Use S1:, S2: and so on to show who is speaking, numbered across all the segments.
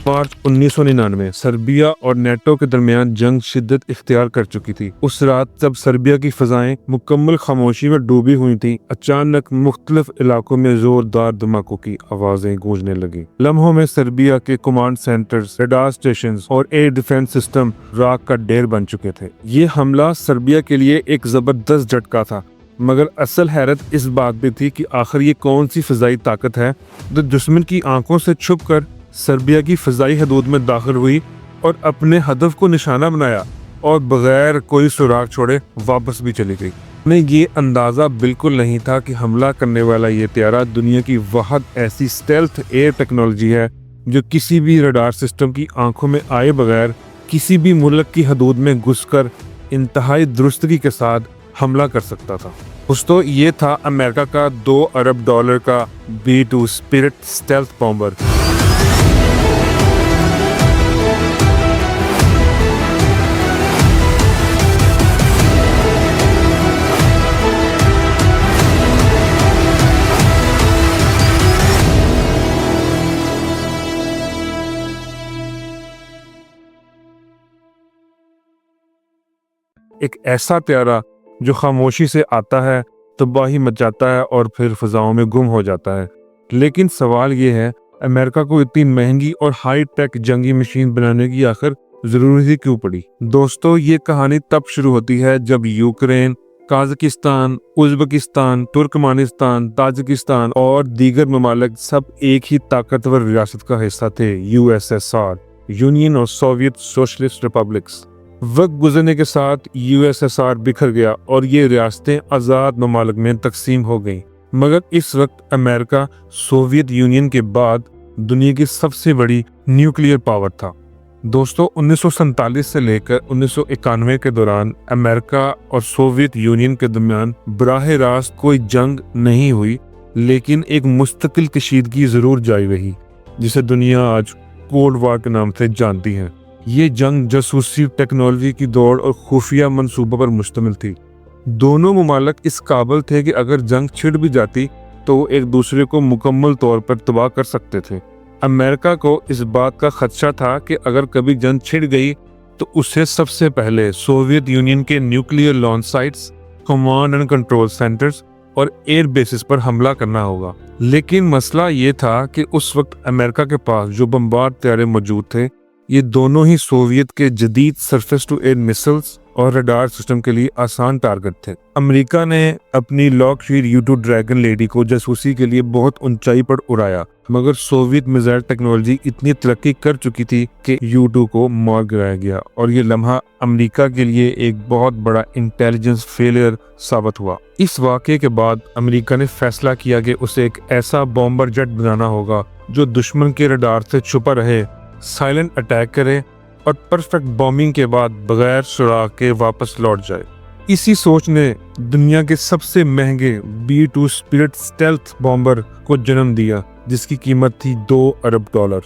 S1: मार्च 1999 Serbia और NATO के दरमियान जंग शिद्दत इख्तियार कर चुकी थी। उस रात जब सर्बिया की फजाएं मुकम्मल खामोशी में डूबी हुई थीं, अचानक मुख्तलिफ इलाकों में जोरदार धमाकों की आवाजें गूंजने लगी। लम्हों में सर्बिया के कमांड सेंटर्स, रडार स्टेशंस और एयर डिफेंस सिस्टम राख का ढेर बन चुके थे। ये हमला सर्बिया के लिए एक जबरदस्त झटका था, मगर असल हैरत इस बात भी थी कि आखिर ये कौन सी फजाई ताकत है जो दुश्मन की आंखों से छुपकर सर्बिया की फजाई हदूद में दाखिल हुई और अपने हदफ को निशाना बनाया और बगैर कोई सुराग छोड़े वापस भी चली गई। उन्हें ये अंदाज़ा बिल्कुल नहीं था कि हमला करने वाला ये त्यारा दुनिया की वाहिद ऐसी स्टेल्थ एयर टेक्नोलॉजी है जो किसी भी रडार सिस्टम की आंखों में आए बगैर किसी भी मुल्क की हदूद में घुसकर इंतहाई दुरुस्तगी के साथ हमला कर सकता था। दोस्तों, ये था अमेरिका का $2 अरब का B-2 स्पिरिट स्टेल्थ बॉम्बर। एक ऐसा त्यारा जो खामोशी से आता है, तबाही मचाता है और फिर फिजाओं में गुम हो जाता है। लेकिन सवाल ये है, अमेरिका को इतनी महंगी और हाई टेक जंगी मशीन बनाने की आखिर जरूरत ही क्यों पड़ी? दोस्तों, ये कहानी तब शुरू होती है जब Ukraine, Kazakhstan, Uzbekistan, Turkmenistan, Tajikistan और दीगर ममालिक सब एक ही ताकतवर रियासत का हिस्सा थे, USSR, union of Soviet socialist republics. वक्त गुजरने के साथ USSR बिखर गया और ये रियासतें आज़ाद ममालिक में तकसीम हो गईं। मगर इस वक्त अमेरिका सोवियत यूनियन के बाद दुनिया की सबसे बड़ी न्यूक्लियर पावर था। दोस्तों, 1947 से लेकर 1991 के दौरान अमेरिका और सोवियत यूनियन के दरमियान बराह रास्त कोई जंग नहीं हुई, लेकिन एक मुस्तकिल कशीदगी जरूर जारी रही, जिसे दुनिया आज कोल्ड वार के नाम से जानती है। ये जंग जासूसी टेक्नोलॉजी की दौड़ और खुफिया मंसूबों पर मुश्तमिल थी। दोनों ममालिक इस काबिल थे कि अगर जंग छिड़ भी जाती तो एक दूसरे को मुकम्मल तौर पर तबाह कर सकते थे। अमेरिका को इस बात का खदशा था कि अगर कभी जंग छिड़ गई तो उसे सबसे पहले सोवियत यूनियन के nuclear launch sites, command and control centres और एयर बेसिस पर हमला करना होगा। लेकिन मसला ये था कि उस वक्त अमेरिका के पास जो बमबार तैयारे मौजूद थे, ये दोनों ही सोवियत के जदीद सरफेस टू एयर मिसाइल्स और रडार सिस्टम के लिए आसान टारगेट थे। अमेरिका ने अपनी लॉकहीड U-2 ड्रैगन लेडी को जासूसी के लिए बहुत ऊंचाई पर उड़ाया, मगर सोवियत मिसाइल टेक्नोलॉजी इतनी तरक्की कर चुकी थी कि U-2 को मार गिराया गया और ये लम्हा अमेरिका के लिए एक बहुत बड़ा इंटेलिजेंस फेलियर साबित हुआ। इस वाक़े के बाद अमेरिका ने फैसला किया कि उसे एक ऐसा बॉम्बर जेट बनाना होगा जो दुश्मन के रडार से छुपा रहे, साइलेंट अटैक करे और परफेक्ट बॉम्बिंग के बाद बगैर सुराग के वापस लौट जाए। इसी सोच ने दुनिया के सबसे महंगे B-2 स्पिरिट स्टेल्थ बॉम्बर को जन्म दिया, जिसकी कीमत थी $2 अरब।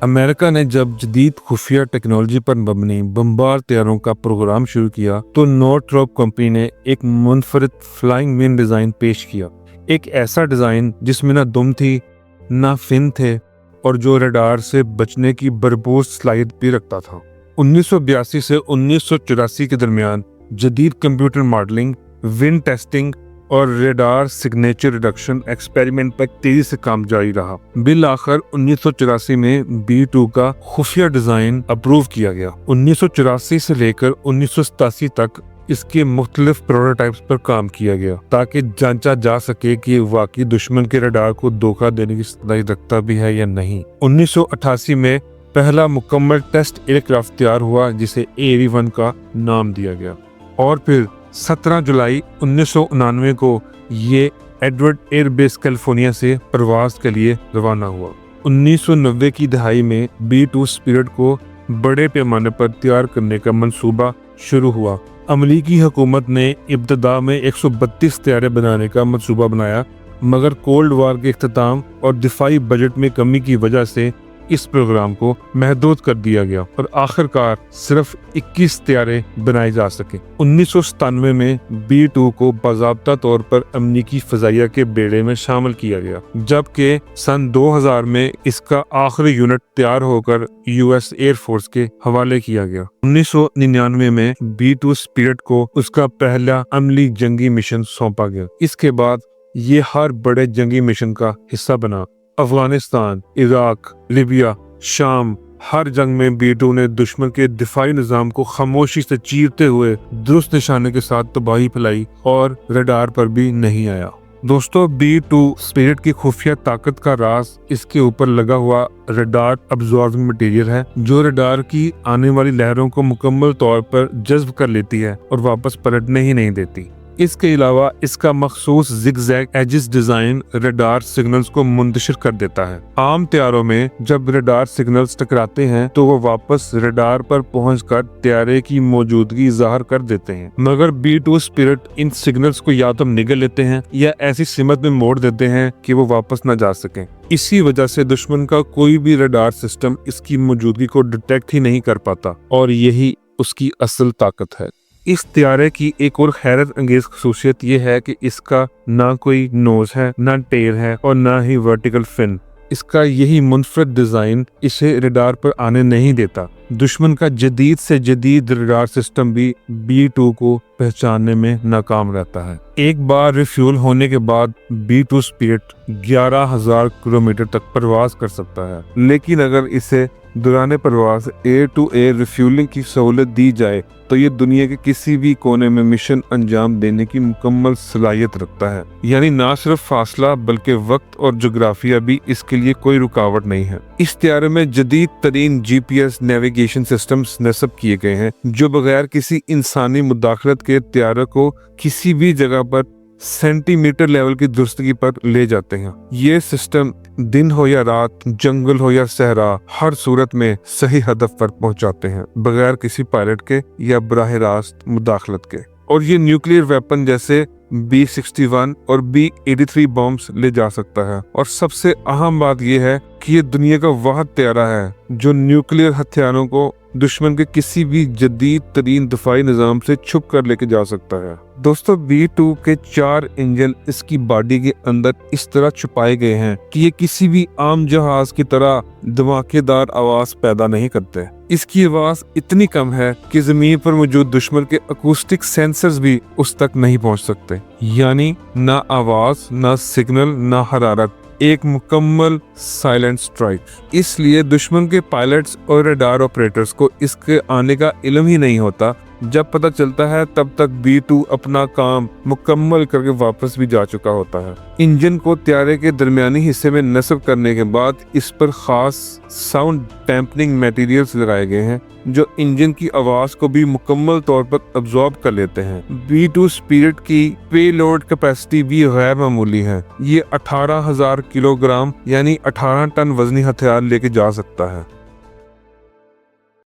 S1: अमेरिका ने जब जदीद खुफिया टेक्नोलॉजी पर मबनी बमबार तैयारों का प्रोग्राम शुरू किया तो नॉर्थरोप कंपनी ने एक मुनफरिद फ्लाइंग विंग डिजाइन पेश किया। एक ऐसा डिजाइन जिसमें ना दुम थी, ना फिन थे और जो रडार से बचने की भरपूर सलाहियत भी रखता था। 1982 से 1984 के दरमियान जदीद कंप्यूटर मॉडलिंग, विंड टेस्टिंग और रडार सिग्नेचर रिडक्शन एक्सपेरिमेंट पर तेजी से काम जारी रहा। बिल आखिर 1984 में B-2 का खुफिया डिजाइन अप्रूव किया गया। 1984 से लेकर 1987 तक इसके मुख्तलिफ प्रोटोटाइप्स पर काम किया गया ताकि जांचा जा सके कि वाकई दुश्मन के रडार को धोखा देने की सलाहियत रखता भी है या नहीं। 1988 में पहला मुकम्मल टेस्ट एयरक्राफ्ट तैयार हुआ, जिसे AV-1 का नाम दिया गया और फिर 17 जुलाई 1989 को ये एडवर्ड एयरबेस कैलिफोर्निया से प्रवास के लिए रवाना हुआ। 1990 की दहाई में B-2 स्पिरिट को बड़े पैमाने पर तैयार करने का मंसूबा शुरू हुआ। अमेरिकी हुकूमत ने इब्तदा में 132 तैयारे बनाने का मंसूबा बनाया, मगर कोल्ड वार के इख्तिताम और दिफाई बजट में कमी की वजह से इस प्रोग्राम को महदूद कर दिया गया और आखिरकार सिर्फ 21 तैयारे बनाए जा सके। 1997 में B-2 को बाज़ाब्ता तौर पर अमेरिकी फ़ज़ाइया के बेड़े में शामिल किया गया, जबकि सन 2000 में इसका आखिरी यूनिट तैयार होकर US एयर फोर्स के हवाले किया गया। 1999 में B-2 स्पिरिट को उसका पहला अमली जंगी मिशन सौंपा गया। इसके बाद ये हर बड़े जंगी मिशन का हिस्सा बना। अफगानिस्तान, इराक, लीबिया, शाम, हर जंग में B-2 ने दुश्मन के दिफाई निजाम को खामोशी से चीरते हुए दुरुस्त निशाने के साथ तबाही फैलाई और रडार पर भी नहीं आया। दोस्तों, B-2 स्पिरिट की खुफिया ताकत का राज इसके ऊपर लगा हुआ रडार अब्जॉर्बिंग मटेरियल है, जो रडार की आने वाली लहरों को मुकम्मल तौर पर जज्ब कर लेती है और वापस पलटने ही नहीं देती। इसके अलावा इसका मखसूस zigzag edges design radar signals को मुंतशिर कर देता है। आम तैयारों में जब रडार सिग्नल्स टकराते हैं तो वो वापस रडार पर पहुंचकर तैयारे की मौजूदगी जाहिर कर देते हैं, मगर B-2 स्पिरिट इन सिग्नल्स को या तो निगल लेते हैं या ऐसी सिमत में मोड़ देते हैं कि वो वापस न जा सकें। इसी वजह से दुश्मन का कोई भी रडार सिस्टम इसकी मौजूदगी को डिटेक्ट ही नहीं कर पाता और यही उसकी असल ताकत है। इस तैयारे की एक और हैरत अंगेज खसूसियत यह है कि इसका ना कोई नोज है, ना टेल है और ना ही वर्टिकल फिन। इसका यही मुनफरद डिजाइन इसे रडार पर आने नहीं देता। दुश्मन का जदीद से जदीद रडार सिस्टम भी B-2 को पहचानने में नाकाम रहता है। एक बार रिफ्यूल होने के बाद B-2 स्पिरिट 11,000 किलोमीटर तक परवाज कर सकता है, लेकिन अगर इसे दौरान परवाज एयर टू एयर रिफ्यूलिंग की सहूलत दी जाए तो ये दुनिया के किसी भी कोने में मिशन अंजाम देने की मुकम्मल सलाहियत रखता है। यानी ना सिर्फ फासला बल्कि वक्त और जोग्राफिया भी इसके लिए कोई रुकावट नहीं है। इस तैयारे में जदीद तरीन GPS नेविगेशन सिस्टम्स नस्ब किए गए हैं, जो बगैर किसी इंसानी मुदाखलत के तैयारे को किसी भी जगह पर सेंटीमीटर लेवल की दुरुस्तगी पर ले जाते हैं। ये सिस्टम दिन हो या रात, जंगल हो या सहरा, हर सूरत में सही हदफ पर पहुंचाते हैं बगैर किसी पायलट के या बराह रास्त मुदाखलत के। और ये न्यूक्लियर वेपन जैसे B-61 और B-83 बॉम्ब्स ले जा सकता है। और सबसे अहम बात यह है कि ये दुनिया का वाहिद तैयारा है जो न्यूक्लियर हथियारों को दुश्मन के किसी भी जदीद तरीन दफाई निजाम से छुप कर लेके जा सकता है। दोस्तों, B-2 के 4 इंजन इसकी बॉडी के अंदर इस तरह छुपाए गए हैं कि ये किसी भी आम जहाज की तरह धमाकेदार आवाज पैदा नहीं करते। इसकी आवाज इतनी कम है कि जमीन पर मौजूद दुश्मन के अकूस्टिक सेंसर्स भी उस तक नहीं पहुंच सकते। यानी ना आवाज, ना सिग्नल, ना हरारत, एक मुकम्मल साइलेंट स्ट्राइक। इसलिए दुश्मन के पायलट्स और रडार ऑपरेटर्स को इसके आने का इल्म ही नहीं होता। जब पता चलता है तब तक B-2 अपना काम मुकम्मल करके वापस भी जा चुका होता है। इंजन को तैयारे के दरमियानी हिस्से में नस्ब करने के बाद इस पर खास साउंड डैम्पनिंग मटेरियल्स लगाए गए हैं जो इंजन की आवाज को भी मुकम्मल तौर पर अब्जॉर्ब कर लेते हैं। B-2 स्पिरिट की पेलोड कैपेसिटी भी गैर मामूली है। ये 18,000 किलोग्राम यानी 18 टन वजनी हथियार लेके जा सकता है।